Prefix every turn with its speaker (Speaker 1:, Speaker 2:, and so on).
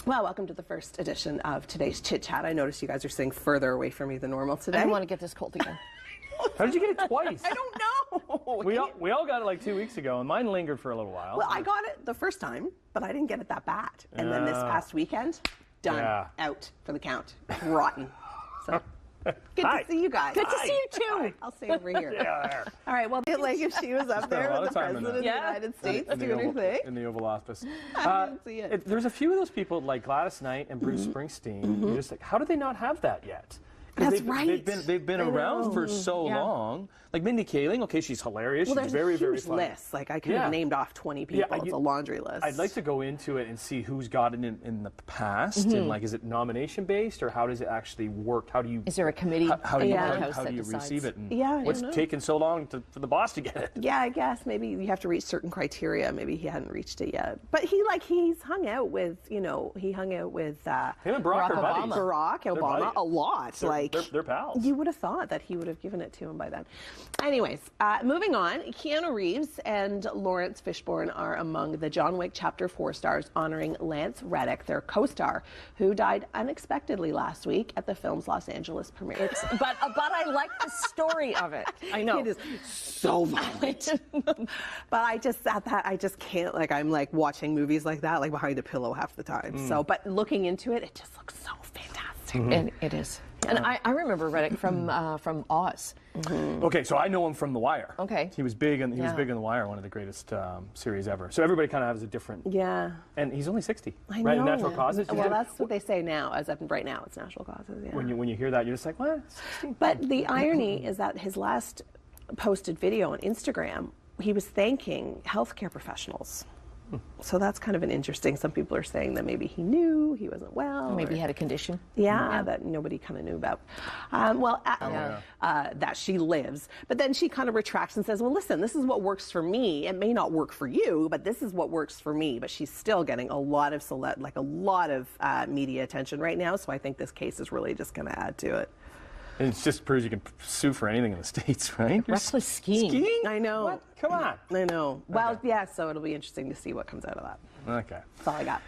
Speaker 1: Well, welcome to the first edition of today's Chit Chat. I noticed you guys are sitting further away from me than normal today.
Speaker 2: I don't want to get this cold again.
Speaker 3: How did you get it twice?
Speaker 1: I don't know.
Speaker 3: We all got it like 2 weeks ago, and mine lingered for a little while.
Speaker 1: Well, I got it the first time, but I didn't get it that bad. And then this past weekend, done, out for the count. Rotten. So. Good to see you guys.
Speaker 2: Good to see you too.
Speaker 1: Hi. I'll stay over here.
Speaker 3: Yeah.
Speaker 1: All right. Well, like if she was up there with the president of the
Speaker 2: Yeah.
Speaker 1: United States doing her thing.
Speaker 3: In the Oval Office.
Speaker 1: I didn't see it.
Speaker 3: There's a few of those people like Gladys Knight and Bruce Springsteen. You're just like, how do they not have that yet?
Speaker 1: That's right.
Speaker 3: They've been around for so long. Like Mindy Kaling, okay, she's hilarious.
Speaker 1: Well,
Speaker 3: she's
Speaker 1: there's
Speaker 3: very,
Speaker 1: a huge
Speaker 3: very funny.
Speaker 1: list. Like I could have named off 20 people. It's a laundry list.
Speaker 3: I'd like to go into it and see who's gotten it in the past, and like, is it nomination based or how does it actually work? How do you?
Speaker 2: Is there a committee?
Speaker 3: How do you,
Speaker 2: House
Speaker 3: how
Speaker 2: that
Speaker 3: do you
Speaker 2: decides?
Speaker 3: receive it? And
Speaker 1: I
Speaker 3: what's
Speaker 1: don't know.
Speaker 3: taken so long for the boss to get it?
Speaker 1: Yeah, I guess maybe you have to reach certain criteria. Maybe he hadn't reached it yet. But he's hung out with,
Speaker 3: Him and Barack
Speaker 2: Barack
Speaker 3: are buddies.
Speaker 2: Obama.
Speaker 1: Barack Obama
Speaker 3: buddies.
Speaker 1: a lot.
Speaker 3: They're pals.
Speaker 1: You would have thought that he would have given it to him by then. Anyways, moving on, Keanu Reeves and Lawrence Fishburne are among the John Wick Chapter 4 stars honoring Lance Reddick, their co-star, who died unexpectedly last week at the film's Los Angeles premiere.
Speaker 2: But I like the story of it. I know.
Speaker 1: It is so violent. But I just can't, like, I'm like watching movies like that, like behind a pillow half the time. So, but looking into it, it just looks so fantastic.
Speaker 2: And it is. And I remember Reddick from Oz.
Speaker 3: Okay, so I know him from The Wire.
Speaker 2: Okay.
Speaker 3: He was big in The Wire, one of the greatest series ever. So everybody kind of has a different.
Speaker 1: Yeah.
Speaker 3: And he's only 60.
Speaker 1: I
Speaker 3: right?
Speaker 1: know.
Speaker 3: Natural causes.
Speaker 1: Well, that's what they say now. As of right now, it's natural causes. Yeah.
Speaker 3: When you hear that, you're just like, what? 60?
Speaker 1: But the irony is that his last posted video on Instagram, he was thanking healthcare professionals. So that's kind of an interesting. Some people are saying that maybe he knew he wasn't well.
Speaker 2: Maybe he had a condition.
Speaker 1: Yeah, that nobody kind of knew about. That she lives. But then she kind of retracts and says, well, listen, this is what works for me. It may not work for you, but this is what works for me. But she's still getting a lot of media attention right now. So I think this case is really just going to add to it.
Speaker 3: And it just proves you can sue for anything in the States, right?
Speaker 2: Reckless skiing.
Speaker 3: Skiing?
Speaker 1: I know.
Speaker 3: What? Come on.
Speaker 1: I know. Well, yeah, so it'll be interesting to see what comes out of that.
Speaker 3: Okay.
Speaker 1: That's all I got.